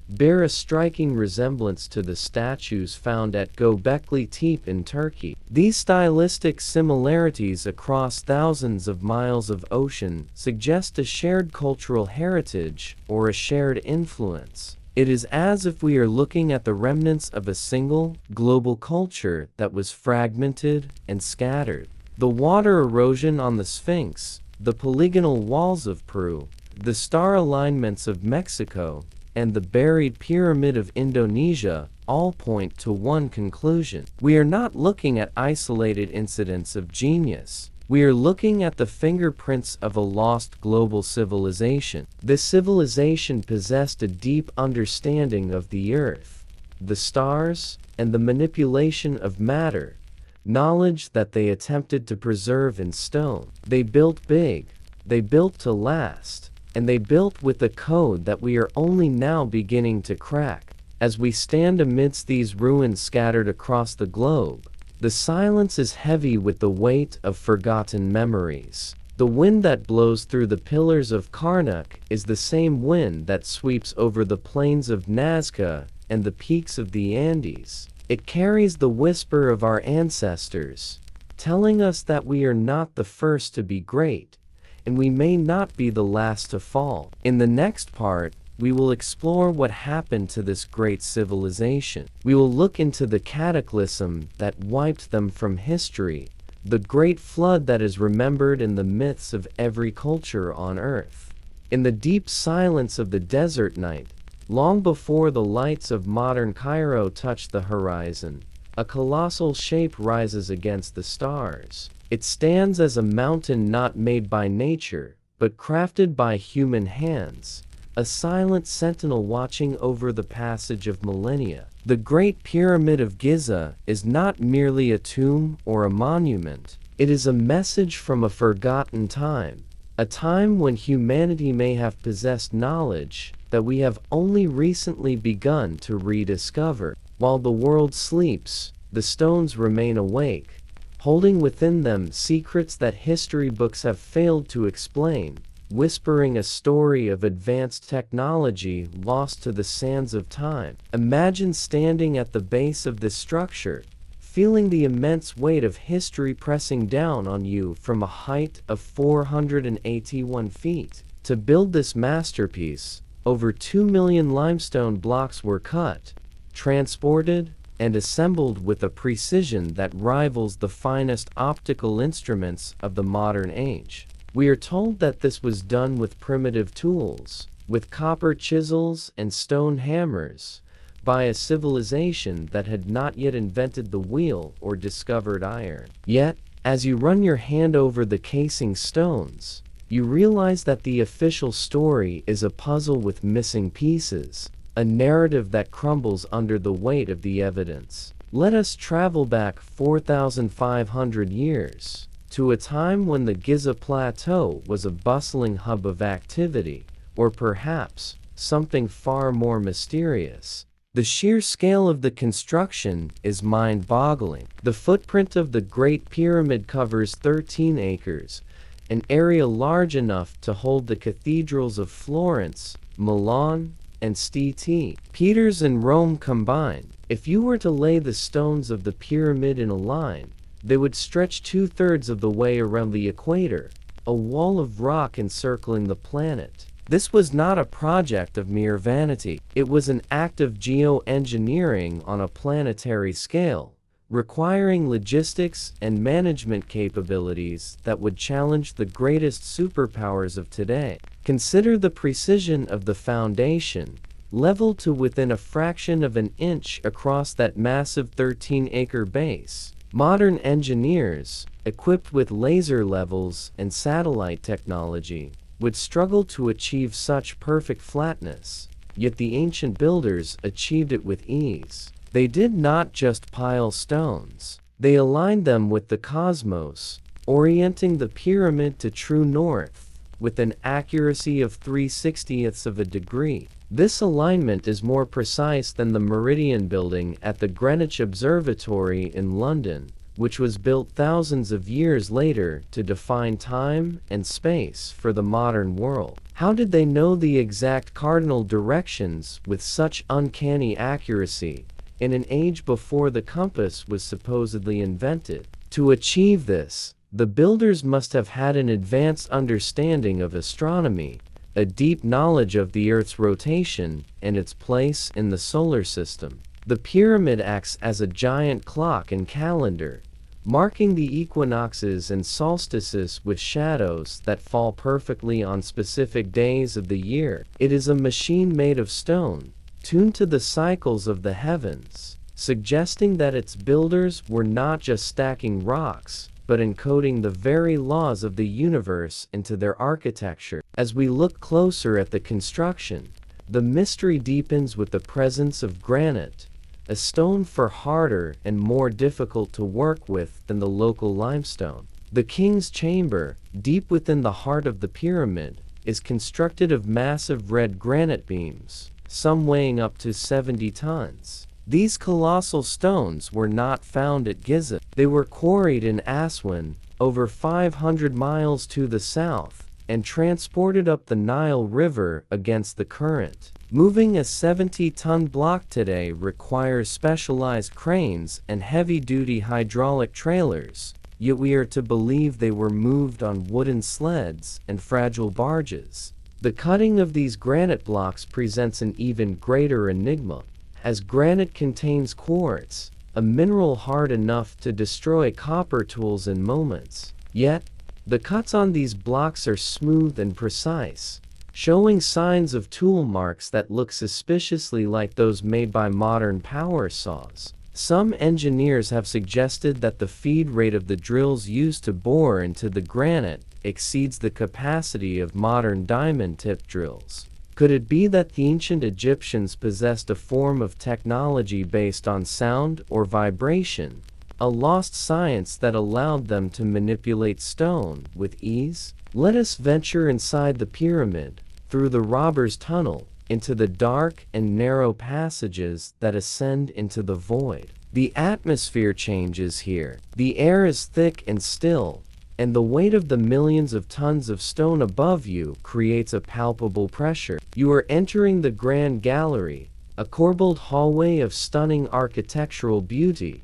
[SPEAKER 1] bear a striking resemblance to the statues found at Göbekli Tepe in Turkey. These stylistic similarities across thousands of miles of ocean suggest a shared cultural heritage or a shared influence. It is as if we are looking at the remnants of a single, global culture that was fragmented and scattered. The water erosion on the Sphinx, the polygonal walls of Peru, the star alignments of Mexico, and the buried pyramid of Indonesia all point to one conclusion. We are not looking at isolated incidents of genius. We are looking at the fingerprints of a lost global civilization. This civilization possessed a deep understanding of the earth, the stars, and the manipulation of matter, knowledge that they attempted to preserve in stone. They built big, they built to last, and they built with a code that we are only now beginning to crack. As we stand amidst these ruins scattered across the globe, the silence is heavy with the weight of forgotten memories. The wind that blows through the pillars of Karnak is the same wind that sweeps over the plains of Nazca and the peaks of the Andes. It carries the whisper of our ancestors, telling us that we are not the first to be great, and we may not be the last to fall. In the next part, we will explore what happened to this great civilization. We will look into the cataclysm that wiped them from history, the great flood that is remembered in the myths of every culture on Earth. In the deep silence of the desert night, long before the lights of modern Cairo touch the horizon, a colossal shape rises against the stars. It stands as a mountain not made by nature, but crafted by human hands, a silent sentinel watching over the passage of millennia. The Great Pyramid of Giza is not merely a tomb or a monument. It is a message from a forgotten time, a time when humanity may have possessed knowledge that we have only recently begun to rediscover. While the world sleeps, the stones remain awake, holding within them secrets that history books have failed to explain, whispering a story of advanced technology lost to the sands of time. Imagine standing at the base of this structure, feeling the immense weight of history pressing down on you from a height of 481 feet. To build this masterpiece, over 2 million limestone blocks were cut, transported, and assembled with a precision that rivals the finest optical instruments of the modern age. We are told that this was done with primitive tools, with copper chisels and stone hammers, by a civilization that had not yet invented the wheel or discovered iron. Yet, as you run your hand over the casing stones, you realize that the official story is a puzzle with missing pieces, a narrative that crumbles under the weight of the evidence. Let us travel back 4,500 years, to a time when the Giza Plateau was a bustling hub of activity, or perhaps something far more mysterious. The sheer scale of the construction is mind-boggling. The footprint of the Great Pyramid covers 13 acres, an area large enough to hold the cathedrals of Florence, Milan, and St. Peter's and Rome combined. If you were to lay the stones of the pyramid in a line, they would stretch 2/3 of the way around the equator, a wall of rock encircling the planet. This was not a project of mere vanity. It was an act of geoengineering on a planetary scale, requiring logistics and management capabilities that would challenge the greatest superpowers of today. Consider the precision of the foundation, leveled to within a fraction of an inch across that massive 13-acre base. Modern engineers, equipped with laser levels and satellite technology, would struggle to achieve such perfect flatness, yet the ancient builders achieved it with ease. They did not just pile stones. They aligned them with the cosmos, orienting the pyramid to true north, with an accuracy of 3/60ths of a degree. This alignment is more precise than the Meridian building at the Greenwich Observatory in London, which was built thousands of years later to define time and space for the modern world. How did they know the exact cardinal directions with such uncanny accuracy in an age before the compass was supposedly invented? To achieve this, the builders must have had an advanced understanding of astronomy, a deep knowledge of the Earth's rotation and its place in the solar system. The pyramid acts as a giant clock and calendar, marking the equinoxes and solstices with shadows that fall perfectly on specific days of the year. It is a machine made of stone, tuned to the cycles of the heavens, suggesting that its builders were not just stacking rocks, but encoding the very laws of the universe into their architecture. As we look closer at the construction, the mystery deepens with the presence of granite, a stone far harder and more difficult to work with than the local limestone. The king's chamber, deep within the heart of the pyramid, is constructed of massive red granite beams, some weighing up to 70 tons. These colossal stones were not found at Giza. They were quarried in Aswan, over 500 miles to the south, and transported up the Nile River against the current. Moving a 70-ton block today requires specialized cranes and heavy-duty hydraulic trailers, yet we are to believe they were moved on wooden sleds and fragile barges. The cutting of these granite blocks presents an even greater enigma, as granite contains quartz, a mineral hard enough to destroy copper tools in moments. Yet, the cuts on these blocks are smooth and precise, showing signs of tool marks that look suspiciously like those made by modern power saws. Some engineers have suggested that the feed rate of the drills used to bore into the granite exceeds the capacity of modern diamond-tipped drills. Could it be that the ancient Egyptians possessed a form of technology based on sound or vibration, a lost science that allowed them to manipulate stone with ease? Let us venture inside the pyramid, through the robber's tunnel, into the dark and narrow passages that ascend into the void. The atmosphere changes here. The air is thick and still, and the weight of the millions of tons of stone above you creates a palpable pressure. You are entering the Grand Gallery, a corbelled hallway of stunning architectural beauty,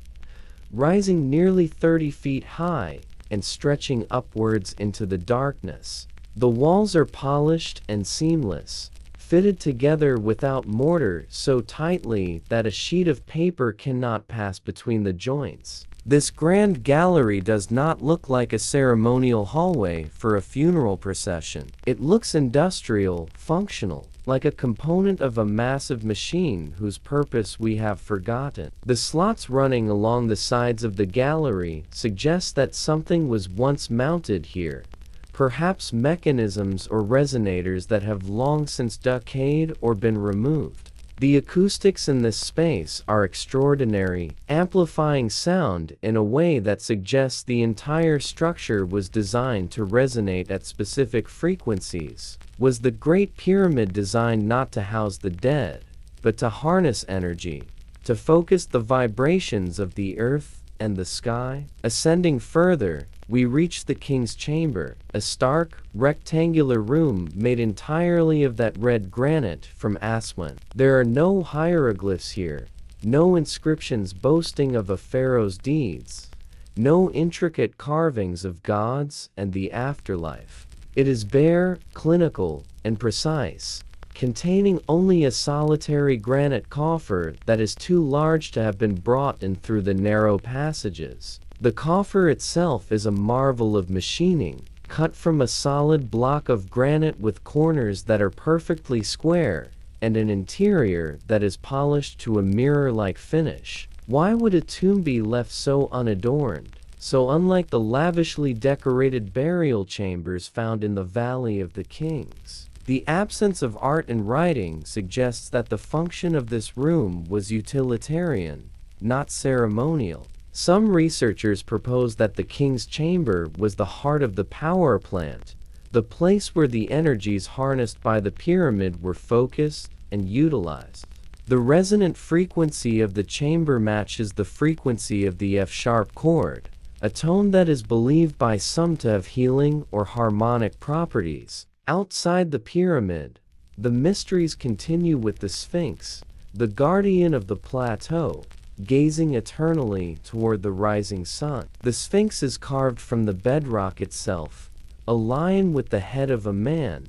[SPEAKER 1] rising nearly 30 feet high and stretching upwards into the darkness. The walls are polished and seamless, fitted together without mortar so tightly that a sheet of paper cannot pass between the joints. This grand gallery does not look like a ceremonial hallway for a funeral procession. It looks industrial, functional, like a component of a massive machine whose purpose we have forgotten. The slots running along the sides of the gallery suggest that something was once mounted here, perhaps mechanisms or resonators that have long since decayed or been removed. The acoustics in this space are extraordinary, amplifying sound in a way that suggests the entire structure was designed to resonate at specific frequencies. Was the Great Pyramid designed not to house the dead, but to harness energy, to focus the vibrations of the earth and the sky? Ascending further, we reach the king's chamber, a stark, rectangular room made entirely of that red granite from Aswan. There are no hieroglyphs here, no inscriptions boasting of a pharaoh's deeds, no intricate carvings of gods and the afterlife. It is bare, clinical, and precise, containing only a solitary granite coffer that is too large to have been brought in through the narrow passages. The coffer itself is a marvel of machining, cut from a solid block of granite with corners that are perfectly square, and an interior that is polished to a mirror-like finish. Why would a tomb be left so unadorned, so unlike the lavishly decorated burial chambers found in the Valley of the Kings? The absence of art and writing suggests that the function of this room was utilitarian, not ceremonial. Some researchers propose that the king's chamber was the heart of the power plant, the place where the energies harnessed by the pyramid were focused and utilized. The resonant frequency of the chamber matches the frequency of the F-sharp chord, a tone that is believed by some to have healing or harmonic properties. Outside the pyramid, the mysteries continue with the Sphinx, the guardian of the plateau, gazing eternally toward the rising sun. The Sphinx is carved from the bedrock itself, a lion with the head of a man,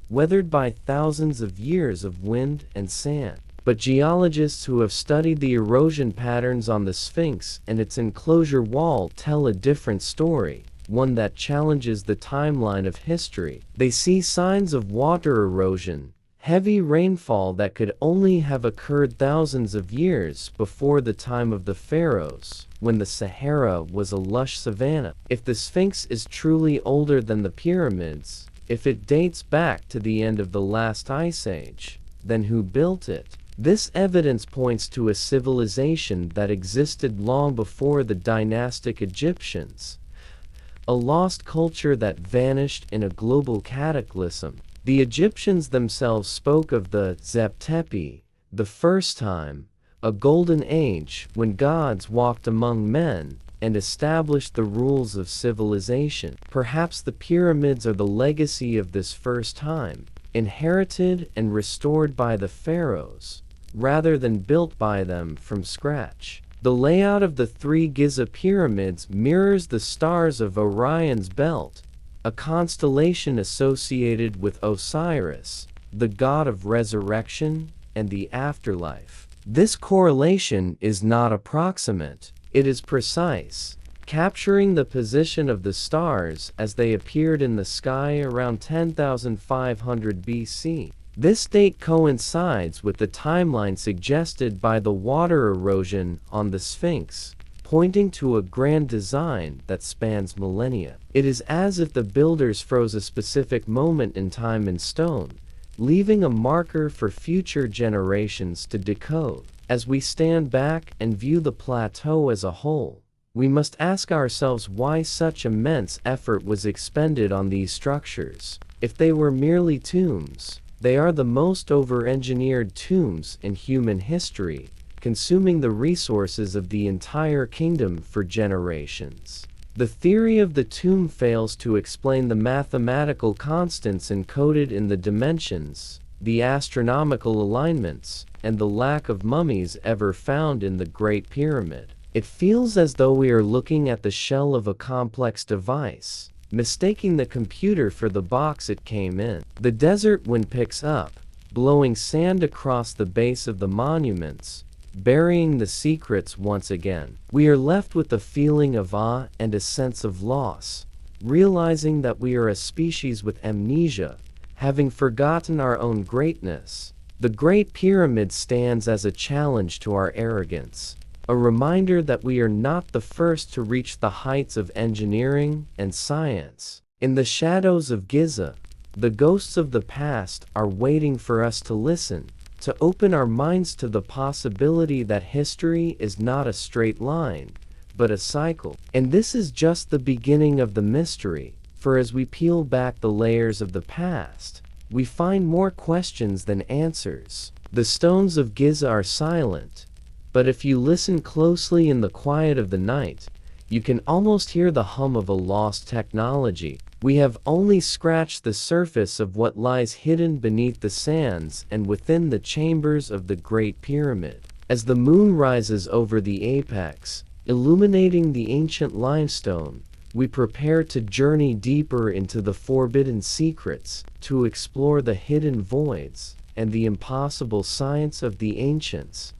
[SPEAKER 1] weathered by thousands of years of wind and sand. But geologists who have studied the erosion patterns on the Sphinx and its enclosure wall tell a different story, one that challenges the timeline of history. They see signs of water erosion, heavy rainfall that could only have occurred thousands of years before the time of the pharaohs, when the Sahara was a lush savanna. If the Sphinx is truly older than the pyramids, if it dates back to the end of the last ice age, then who built it? This evidence points to a civilization that existed long before the dynastic Egyptians, a lost culture that vanished in a global cataclysm. The Egyptians themselves spoke of the Zep-Tepi, the first time, a golden age when gods walked among men and established the rules of civilization. Perhaps the pyramids are the legacy of this first time, inherited and restored by the pharaohs, rather than built by them from scratch. The layout of the three Giza pyramids mirrors the stars of Orion's belt, a constellation associated with Osiris, the god of resurrection and the afterlife. This correlation is not approximate, it is precise, capturing the position of the stars as they appeared in the sky around 10,500 BC. This date coincides with the timeline suggested by the water erosion on the Sphinx, pointing to a grand design that spans millennia. It is as if the builders froze a specific moment in time in stone, leaving a marker for future generations to decode. As we stand back and view the plateau as a whole, we must ask ourselves why such immense effort was expended on these structures. If they were merely tombs, they are the most over-engineered tombs in human history, consuming the resources of the entire kingdom for generations. The theory of the tomb fails to explain the mathematical constants encoded in the dimensions, the astronomical alignments, and the lack of mummies ever found in the Great Pyramid. It feels as though we are looking at the shell of a complex device, mistaking the computer for the box it came in. The desert wind picks up, blowing sand across the base of the monuments, burying the secrets once again. We are left with a feeling of awe and a sense of loss, realizing that we are a species with amnesia, having forgotten our own greatness. The Great Pyramid stands as a challenge to our arrogance, a reminder that we are not the first to reach the heights of engineering and science. In the shadows of Giza, the ghosts of the past are waiting for us to listen, to open our minds to the possibility that history is not a straight line, but a cycle. And this is just the beginning of the mystery, for as we peel back the layers of the past, we find more questions than answers. The stones of Giza are silent, but if you listen closely in the quiet of the night, you can almost hear the hum of a lost technology. We have only scratched the surface of what lies hidden beneath the sands and within the chambers of the Great Pyramid. As the moon rises over the apex, illuminating the ancient limestone, we prepare to journey deeper into the forbidden secrets, to explore the hidden voids and the impossible science of the ancients.